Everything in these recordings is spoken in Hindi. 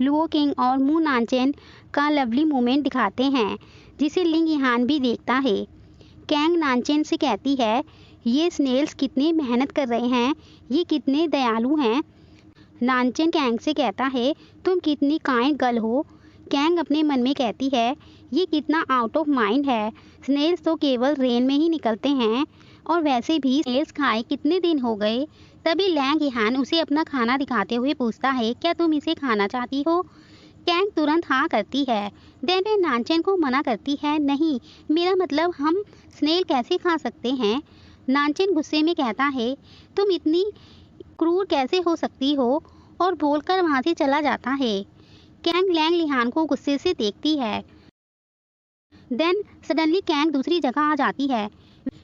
लुओ किंग और मू नानचेन का लवली मोमेंट दिखाते हैं, जिसे लिंग यहान भी देखता है। कैंग नानचेन से कहती है, ये स्नेल्स कितनी मेहनत कर रहे हैं, ये कितने दयालु हैं। नानचेन कैंग से कहता है, तुम कितनी काइंड गर्ल हो। कैंग अपने मन में कहती है, ये कितना आउट ऑफ माइंड है, स्नेल्स तो केवल रेन में ही निकलते हैं, और वैसे भी स्नेल्स खाए कितने दिन हो गए। तभी लैंग यहान उसे अपना खाना दिखाते हुए पूछता है, क्या तुम इसे खाना चाहती हो। कैंग तुरंत हाँ करती है। देन वे नानचेन को मना करती है, नहीं, मेरा मतलब हम स्नेल कैसे खा सकते हैं। नानचेन गुस्से में कहता है, तुम इतनी क्रूर कैसे हो सकती हो, और बोलकर वहाँ से चला जाता है। कैंग लैंग लिहान को गुस्से से देखती है। देन सडनली कैंग दूसरी जगह आ जाती है।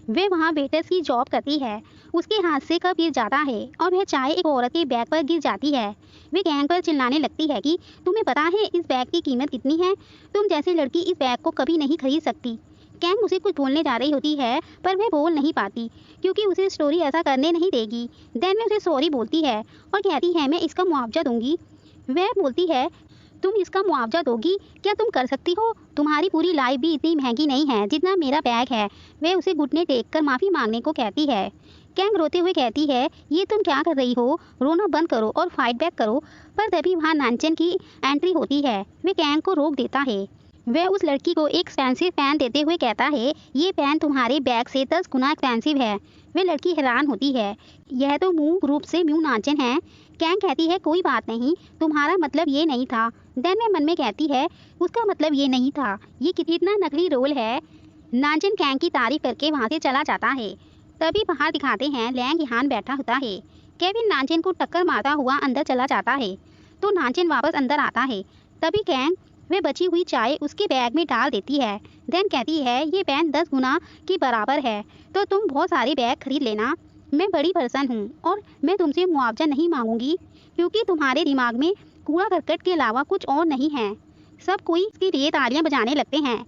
वे वहाँ वेटर्स की जॉब करती है। उसके हाथ से कप गिर जाता है और वह चाय एक औरत के बैग पर गिर जाती है। वे कैंग पर चिल्लाने लगती है कि तुम्हें पता है इस बैग की कीमत कितनी है, तुम जैसी लड़की इस बैग को कभी नहीं खरीद सकती। कैंग उसे कुछ बोलने जा रही होती है, पर वह बोल नहीं पाती क्योंकि उसे स्टोरी ऐसा करने नहीं देगी। देन वह उसे सॉरी बोलती है और कहती है, मैं इसका मुआवजा दूंगी। वह बोलती है, तुम इसका मुआवजा दोगी, क्या तुम कर सकती हो, तुम्हारी पूरी लाइफ भी इतनी महंगी नहीं है जितना मेरा बैग है। वह उसे घुटने टेक कर माफ़ी मांगने को कहती है। कैंग रोते हुए कहती है, ये तुम क्या कर रही हो, रोना बंद करो और फाइट बैक करो। पर तभी वहाँ नानचेन की एंट्री होती है। वह कैंग को रोक देता है। वह उस लड़की को एक एक्सपेंसिव पेन देते हुए कहता है, ये पेन तुम्हारे बैग से 10 गुना एक्सपेंसिव है। वह लड़की हैरान होती है, यह तो मूल रूप से म्यू नानचेन है। कैंग कहती है, कोई बात नहीं, तुम्हारा मतलब ये नहीं था। देन वह मन में कहती है, उसका मतलब ये नहीं था, ये कितना नकली रोल है। नानचेन कैंग की तारीफ करके वहाँ से चला जाता है। तभी बाहर दिखाते हैं लैंग यहान बैठा होता है। केविन नानचेन को टक्कर मारता हुआ अंदर चला जाता है, तो नानचेन वापस अंदर आता है। तभी कैंग वह बची हुई चाय उसके बैग में डाल देती है। देन कहती है, ये पेन 10 गुना की बराबर है, तो तुम बहुत सारे बैग खरीद लेना। मैं बड़ी पर्सन हूँ और मैं तुमसे मुआवजा नहीं मांगूंगी, क्योंकि तुम्हारे दिमाग में कूड़ा करकट के अलावा कुछ और नहीं है। सब कोई इसके लिए तालियां बजाने लगते हैं।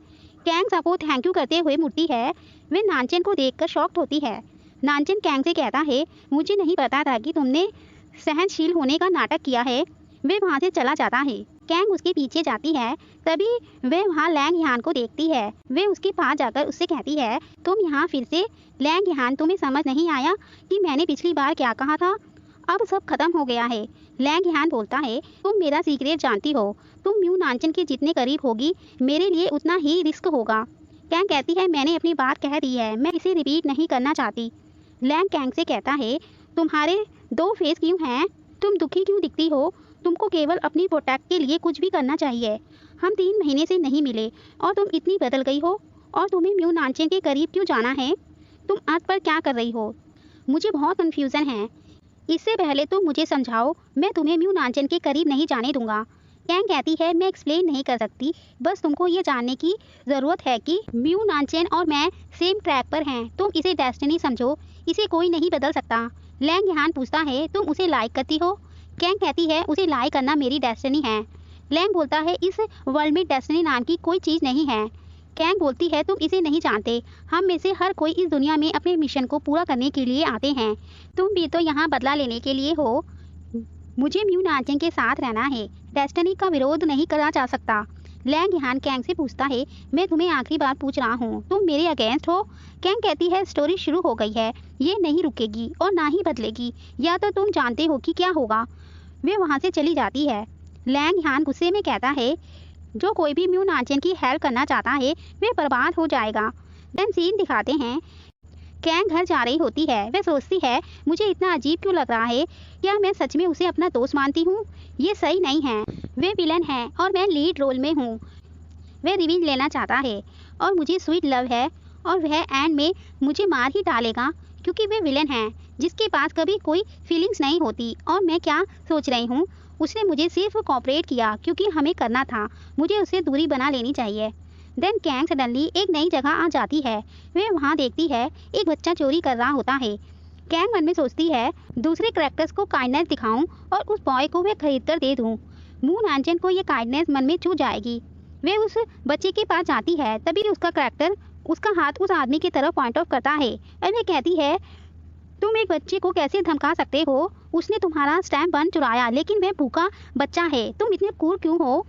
कैंग सबको थैंक यू करते हुए मुड़ती है। वह नानचेन को देखकर शॉक्ड होती है। नानचेन कैंग से कहता है, मुझे नहीं पता था कि तुमने सहनशील होने का नाटक किया है। वह वहाँ से चला जाता है। कैंग उसके पीछे जाती है। तभी वह वहाँ लैंग यहान को देखती है। वह उसके पास जाकर उससे कहती है, तुम यहाँ फिर से। लैंग यहान, तुम्हें समझ नहीं आया कि मैंने पिछली बार क्या कहा था। अब सब खत्म हो गया है। लैंग यहान बोलता है, तुम मेरा सीक्रेट जानती हो, तुम म्यू नानचेन के जितने करीब होगी मेरे लिए उतना ही रिस्क होगा। कैंग कहती है, मैंने अपनी बात कह दी है, मैं इसे रिपीट नहीं करना चाहती। लैंग कैंग से कहता है, तुम्हारे 2 फेस क्यों हैं, तुम दुखी क्यों दिखती हो, तुमको केवल अपनी प्रोटेक्ट के लिए कुछ भी करना चाहिए। हम 3 महीने से नहीं मिले और तुम इतनी बदल गई हो, और तुम्हें म्यू नानचेन के करीब क्यों जाना है, तुम अर्थ पर क्या कर रही हो, मुझे बहुत कन्फ्यूज़न है। इससे पहले तुम मुझे समझाओ, मैं तुम्हें म्यू नानचेन के करीब नहीं जाने दूंगा। कैंग कहती है, मैं एक्सप्लेन नहीं कर सकती, बस तुमको ये जानने की ज़रूरत है कि म्यू नानचेन और मैं सेम ट्रैक पर हैं। तुम इसे डेस्टिनी समझो, इसे कोई नहीं बदल सकता। लैंग यहान पूछता है, तुम उसे लाइक करती हो। कैंग कहती है, उसे लाइक करना मेरी डेस्टिनी है। लैंग बोलता है, इस वर्ल्ड में डेस्टिनी नाम की कोई चीज़ नहीं है। कैंग बोलती है, तुम इसे नहीं जानते, हम में से हर कोई इस दुनिया में अपने मिशन को पूरा करने के लिए आते हैं। तुम भी तो यहाँ बदला लेने के लिए हो। मुझे म्यू नानचेन के साथ रहना है, डेस्टिनी का विरोध नहीं करा जा सकता। लैंग यहान कैंग से पूछता है, मैं तुम्हें आखिरी बार पूछ रहा हूँ, तुम मेरे अगेंस्ट हो। कैंग कहती है, स्टोरी शुरू हो गई है, ये नहीं रुकेगी और ना ही बदलेगी, या तो तुम जानते हो कि क्या होगा। वे वहाँ से चली जाती है। लैंग यहान गुस्से में कहता है, जो कोई भी म्यू नानचेन की हेल्प करना चाहता है वे बर्बाद हो जाएगा। देन सीन दिखाते हैं, कैंग घर जा रही होती है। वह सोचती है, मुझे इतना अजीब क्यों लग रहा है, क्या मैं सच में उसे अपना दोस्त मानती हूँ, ये सही नहीं है। वे विलन है और मैं लीड रोल में हूँ। वह रिवेंज लेना चाहता है और मुझे स्वीट लव है, और वह एंड में मुझे मार ही डालेगा, क्योंकि वे विलन है जिसके पास कभी कोई फीलिंग्स नहीं होती। और मैं क्या सोच रही हूँ, उसने मुझे सिर्फ कोऑपरेट किया क्योंकि हमें करना था, मुझे उससे दूरी बना लेनी चाहिए। देन कैंग सडनली एक नई जगह आ जाती है। वह वहाँ देखती है एक बच्चा चोरी कर रहा होता है। कैंग मन में सोचती है, दूसरे कैरेक्टर्स को काइंडनेस दिखाऊं और उस बॉय को वह खरीद कर दे दूं। म्यू नानचेन को ये काइंडनेस मन में छू जाएगी। वह उस बच्चे के पास जाती है। तभी उसका कैरेक्टर उसका हाथ उस आदमी की तरफ पॉइंट ऑफ करता है और वह कहती है, तुम एक बच्चे को कैसे धमका सकते हो, उसने तुम्हारा स्टैम्प वन चुराया, लेकिन वह भूखा बच्चा है, तुम इतने क्रूर क्यों हो?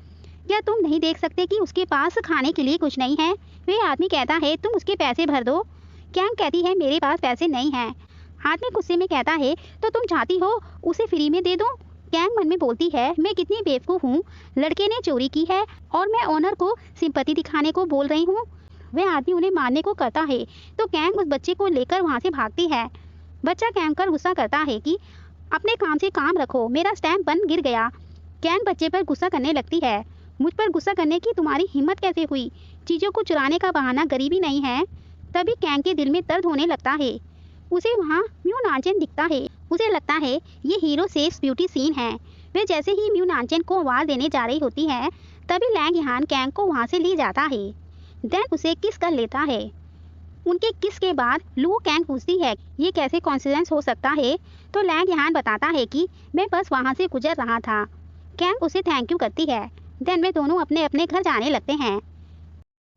क्या तुम नहीं देख सकते कि उसके पास खाने के लिए कुछ नहीं है? वह आदमी कहता है तुम उसके पैसे भर दो। कैंग कहती है मेरे पास पैसे नहीं हैं। आदमी गुस्से में कहता है तो तुम चाहती हो उसे फ्री में दे दूं? कैंग मन में बोलती है मैं कितनी बेवकूफ़ हूँ, लड़के ने चोरी की है और मैं ओनर को सिंपैथी दिखाने को बोल रही हूँ। वह आदमी उन्हें मारने को कहता है तो कैंग उस बच्चे को लेकर वहाँ से भागती है। बच्चा कैंग पर गुस्सा करता है कि अपने काम से काम रखो, मेरा स्टैम्प वन गिर गया। कैंग बच्चे पर गुस्सा करने लगती है, मुझ पर गुस्सा करने की तुम्हारी हिम्मत कैसे हुई? चीज़ों को चुराने का बहाना गरीबी नहीं है। तभी कैंग के दिल में दर्द होने लगता है। उसे वहाँ म्यू नानचेन दिखता है। उसे लगता है ये हीरो सेव्स ब्यूटी सीन है। वे जैसे ही म्यू नानचेन को आवाज़ देने जा रही होती है तभी लैंग यहान कैंग को वहाँ से ले जाता है। देन उसे किस कर लेता है। उनके किस के बाद लू कैंग पूछती है ये कैसे कॉन्सिडेंस हो सकता है? तो लैंग यहान बताता है कि मैं बस वहाँ से गुजर रहा था। कैंग उसे थैंक यू करती है। देन वे दोनों अपने अपने घर जाने लगते हैं।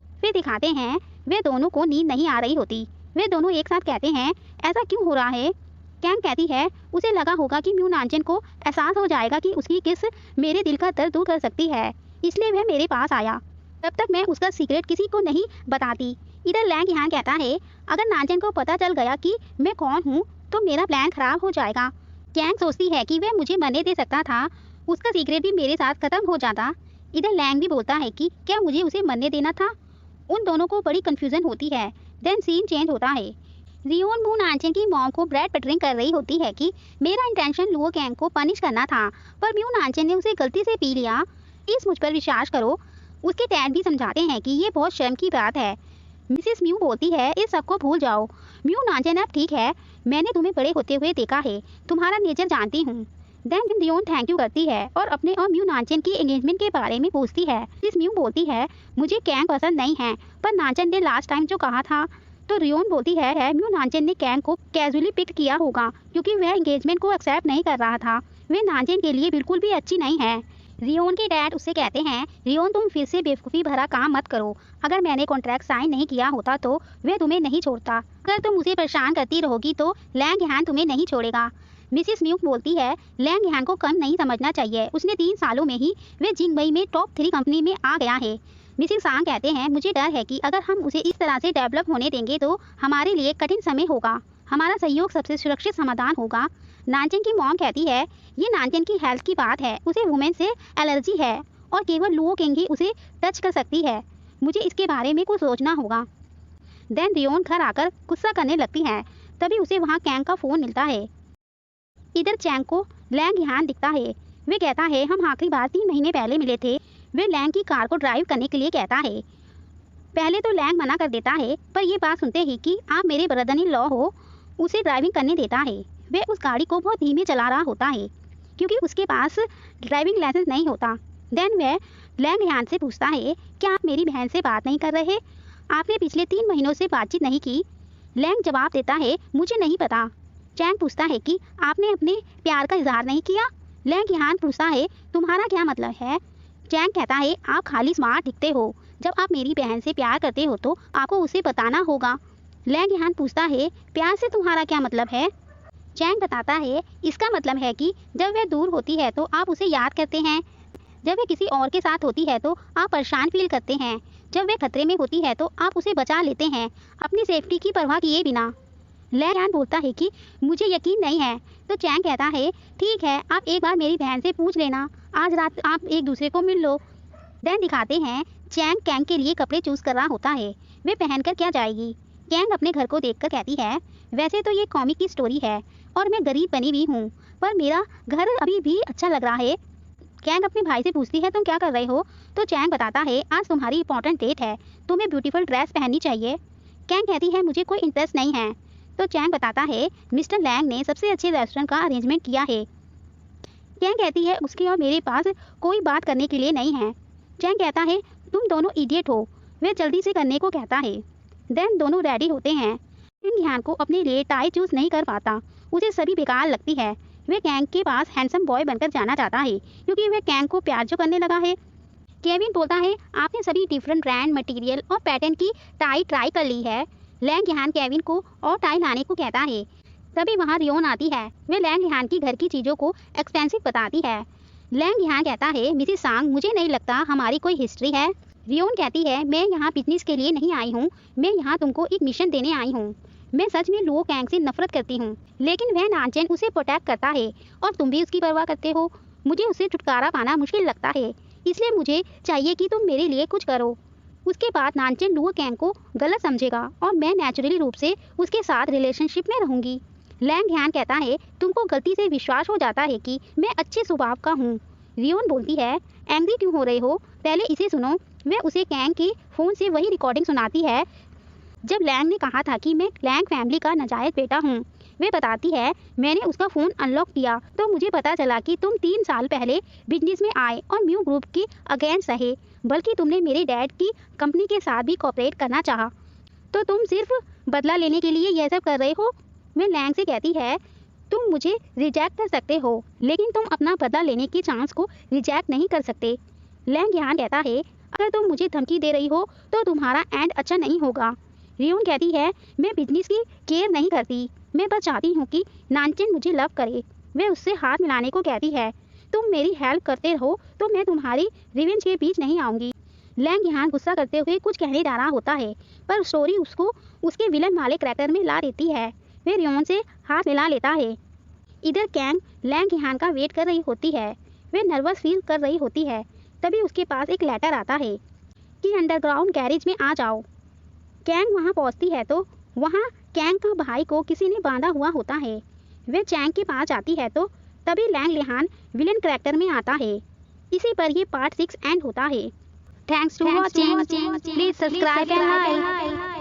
फिर दिखाते हैं वे दोनों को नींद नहीं आ रही होती। वे दोनों एक साथ कहते हैं ऐसा क्यों हो रहा है? कैंग कहती है उसे लगा होगा कि म्यू नानचेन को एहसास हो जाएगा कि उसकी किस मेरे दिल का दर्द दूर कर सकती है, इसलिए वह मेरे पास आया। तब तक मैं उसका सीक्रेट किसी को नहीं बताती। इधर लैंग यहाँ कहता है अगर नानचेन को पता चल गया कि मैं कौन हूँ तो मेरा प्लान खराब हो जाएगा। कैंग सोचती है कि वह मुझे मरने दे सकता था, उसका सीक्रेट भी मेरे साथ खत्म हो जाता। इधर लैंग भी बोलता है कि क्या मुझे उसे मरने देना था? उन दोनों को बड़ी कंफ्यूजन होती है। देन सीन चेंज होता है। रियोन म्यू नानचेन की मॉम को ब्रेड बटरिंग कर रही होती है कि मेरा इंटेंशन लुओ कैंग को पनिश करना था, पर म्यू नानचेन ने उसे गलती से पी लिया, प्लीज मुझ पर विश्वास करो। उसके डैड भी समझाते हैं कि ये बहुत शर्म की बात है। मिसेस म्यू बोलती है इस सब को भूल जाओ। म्यू नानचेन अब ठीक है, मैंने तुम्हें बड़े होते हुए देखा है, तुम्हारा नेचर जानती हूँ। देन रियोन थैंक यू करती है और अपने और म्यू नानचेन की एंगेजमेंट के बारे में पूछती है। मिसेस म्यू बोलती है मुझे कैंग पसंद नहीं है, पर नानचेन ने लास्ट टाइम जो कहा था। तो रियोन बोलती है म्यू नानचेन ने कैंग को कैजुअली पिक किया होगा क्योंकि वह एंगेजमेंट को एक्सेप्ट नहीं कर रहा था। वे नानचेन के लिए बिल्कुल भी अच्छी नहीं है। रियोन के डैड उससे कहते हैं रियोन तुम फिर से बेवकूफ़ी भरा काम मत करो, अगर मैंने कॉन्ट्रैक्ट साइन नहीं किया होता तो वह तुम्हें नहीं छोड़ता। अगर तुम उसे परेशान करती रहोगी तो लैंग यहान तुम्हें नहीं छोड़ेगा। मिसेस म्यू बोलती है लैंग यहान को कम नहीं समझना चाहिए, उसने 3 सालों में ही वे जिंगबई में टॉप 3 कंपनी में आ गया है। मिसेस सांग कहते हैं मुझे डर है कि अगर हम उसे इस तरह से डेवलप होने देंगे तो हमारे लिए कठिन समय होगा, हमारा सहयोग सबसे सुरक्षित समाधान होगा। नानचेन की मॉम कहती है ये नानचेन की हेल्थ की बात है, उसे वुमेन से एलर्जी है और केवल लुओ किंग ही उसे टच कर सकती है, मुझे इसके बारे में कुछ सोचना होगा। देन रियोन घर आकर गुस्सा करने लगती है। तभी उसे वहाँ कैंग का फ़ोन मिलता है। इधर चैंग को लैंग यहान दिखता है। वे कहता है हम आखिरी बार 3 महीने पहले मिले थे। वे लैंग की कार को ड्राइव करने के लिए कहता है। पहले तो लैंग मना कर देता है, पर ये बात सुनते ही कि आप मेरे ब्रदर इन लॉ हो, उसे ड्राइविंग करने देता है। वह उस गाड़ी को बहुत धीमे चला रहा होता है क्योंकि उसके पास ड्राइविंग लाइसेंस नहीं होता। देन वह लैंग यहान से पूछता है क्या आप मेरी बहन से बात नहीं कर रहे? आपने पिछले 3 महीनों से बातचीत नहीं की। लैंग जवाब देता है मुझे नहीं पता। चैंग पूछता है कि आपने अपने प्यार का इजहार नहीं किया। लैंग यहान पूछता है तुम्हारा क्या मतलब है? चैंग कहता है आप खाली स्मार्ट दिखते हो, जब आप मेरी बहन से प्यार करते हो तो आपको उसे बताना होगा। लैंग यहान पूछता है प्यार से तुम्हारा क्या मतलब है? चैंग बताता है इसका मतलब है कि जब वह दूर होती है तो आप उसे याद करते हैं, जब वह किसी और के साथ होती है तो आप परेशान फील करते हैं, जब वह खतरे में होती है तो आप उसे बचा लेते हैं अपनी सेफ्टी की परवाह किए बिना। लैंग यहान बोलता है कि मुझे यकीन नहीं है। तो चैंग कहता है ठीक है आप एक बार मेरी बहन से पूछ लेना, आज रात आप एक दूसरे को मिल लो। देन दिखाते हैं चैंग कैंग के लिए कपड़े चूज कर रहा होता है, वे पहनकर क्या जाएगी। कैंग अपने घर को देखकर कहती है वैसे तो ये कॉमिक की स्टोरी है और मैं गरीब बनी हुई हूँ, पर मेरा घर अभी भी अच्छा लग रहा है। कैंग अपने भाई से पूछती है तुम क्या कर रहे हो? तो चैंग बताता है आज तुम्हारी इंपॉर्टेंट डेट है, तुम्हें ब्यूटीफुल ड्रेस पहननी चाहिए। कैंग कहती है मुझे कोई इंटरेस्ट नहीं है। तो चैंग बताता है मिस्टर लैंग ने सबसे अच्छे रेस्टोरेंट का अरेंजमेंट किया है। कैंग कहती है उसके और मेरे पास कोई बात करने के लिए नहीं है। चैंग कहता है तुम दोनों इडियट हो। वह जल्दी से करने को कहता है। देन दोनों रेडी होते हैं। किंग यहान को अपने लिए टाई चूज नहीं कर पाता, उसे सभी बेकार लगती है। वह कैंग के पास हैंडसम बॉय बनकर जाना चाहता है क्योंकि वह कैंग को प्यार जो करने लगा है। केविन बोलता है आपने सभी डिफरेंट ब्रांड मटेरियल और पैटर्न की टाई ट्राई कर ली है। लैंग यहान केविन को और टाई लाने को कहता है। तभी वहाँ रियोन आती है। वे लैंग लिहान की घर की चीज़ों को एक्सपेंसिव बताती है। लैंग लिहान कहता है, मिसेस सांग, मुझे नहीं लगता हमारी कोई हिस्ट्री है। रियोन कहती है, मैं यहाँ बिजनेस के लिए नहीं आई हूँ, मैं यहाँ तुमको एक मिशन देने आई हूँ। मैं सच में लुओ कैंग से नफरत करती हूँ, लेकिन वह नानचेन उसे प्रोटेक्ट करता है और तुम भी उसकी परवाह करते हो। मुझे उससे छुटकारा पाना मुश्किल लगता है, इसलिए मुझे चाहिए कि तुम मेरे लिए कुछ करो। उसके बाद नानचेन लुओ कैंग को गलत समझेगा और मैं नेचुरली रूप से उसके साथ रिलेशनशिप में रहूंगी। लैंग लिहान कहता है, तुमको गलती से विश्वास हो जाता है कि मैं अच्छे स्वभाव का हूँ। रियोन बोलती है, एंग्री क्यों हो रहे हो, पहले इसे सुनो। वह उसे कैंग के फ़ोन से वही रिकॉर्डिंग सुनाती है जब लैंग ने कहा था कि मैं लैंग फैमिली का नाजायज़ बेटा हूँ। वे बताती है, मैंने उसका फ़ोन अनलॉक किया तो मुझे पता चला कि तुम 3 साल पहले बिजनेस में आए और म्यू ग्रुप के अगेंस्ट रहे, बल्कि तुमने मेरे डैड की कंपनी के साथ भी कोऑपरेट करना चाहा। तो तुम सिर्फ बदला लेने के लिए यह सब कर रहे हो। मैं लैंग से कहती है, तुम मुझे रिजेक्ट कर सकते हो, लेकिन तुम अपना बदला लेने की चांस को रिजेक्ट नहीं कर सकते। लैंग लिहान कहता है, अगर तुम मुझे धमकी दे रही हो तो तुम्हारा एंड अच्छा नहीं होगा। रियोन कहती है, मैं बिजनेस की केयर नहीं करती, मैं बस चाहती हूँ कि नानचेन मुझे लव करे। वे उससे हाथ मिलाने को कहती है, तुम मेरी हेल्प करते रहो तो मैं तुम्हारी रिवेंज के बीच नहीं आऊँगी। लैंग लिहान गुस्सा करते हुए कुछ कहने जा रहा होता है, पर स्टोरी उसको उसके विलन वाले करैक्टर में ला देती है। वे रियोन से हाथ मिला लेता है। इधर कैंग लैंग लिहान का वेट कर रही होती है। वे नर्वस फील कर रही होती है। तभी उसके पास एक लेटर आता है कि अंडरग्राउंड गैरेज में आ जाओ। कैंग वहां पहुंचती है तो वहां कैंग का भाई को किसी ने बांधा हुआ होता है। वे चैंग के पास जाती है तो तभी लैंग लिहान विलेन कैरेक्टर में आता है। इसी पर ये पार्ट 6 एंड होता है। Thanks to watching, please subscribe and like.